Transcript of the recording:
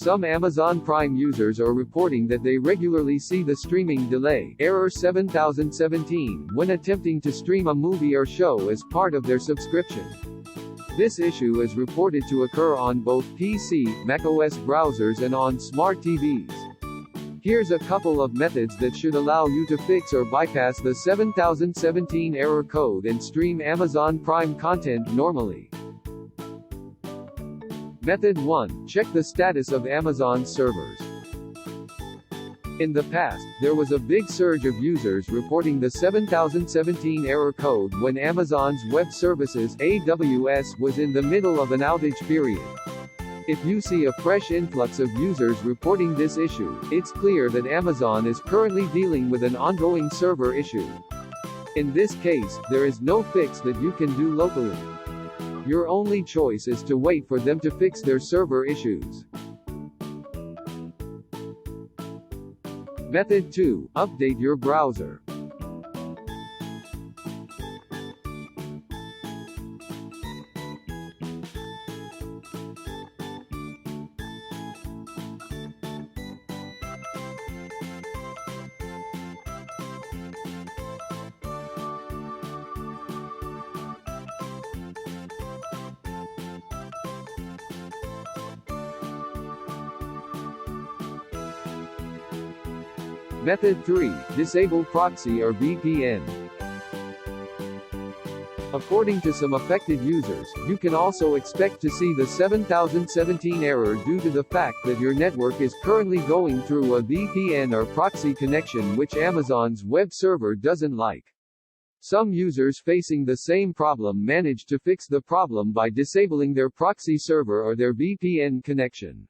Some Amazon Prime users are reporting that they regularly see the streaming delay, error 7017, when attempting to stream a movie or show as part of their subscription. This issue is reported to occur on both PC, macOS browsers and on smart TVs. Here's a couple of methods that should allow you to fix or bypass the 7017 error code and stream Amazon Prime content normally. Method 1. Check the status of Amazon's servers. In the past, there was a big surge of users reporting the 7017 error code when Amazon's Web Services (AWS) was in the middle of an outage period. If you see a fresh influx of users reporting this issue, it's clear that Amazon is currently dealing with an ongoing server issue. In this case, there is no fix that you can do locally. Your only choice is to wait for them to fix their server issues. Method 2. Update your browser. Method 3. Disable proxy or VPN. According to some affected users, you can also expect to see the 7017 error due to the fact that your network is currently going through a VPN or proxy connection which Amazon's web server doesn't like. Some users facing the same problem manage to fix the problem by disabling their proxy server or their VPN connection.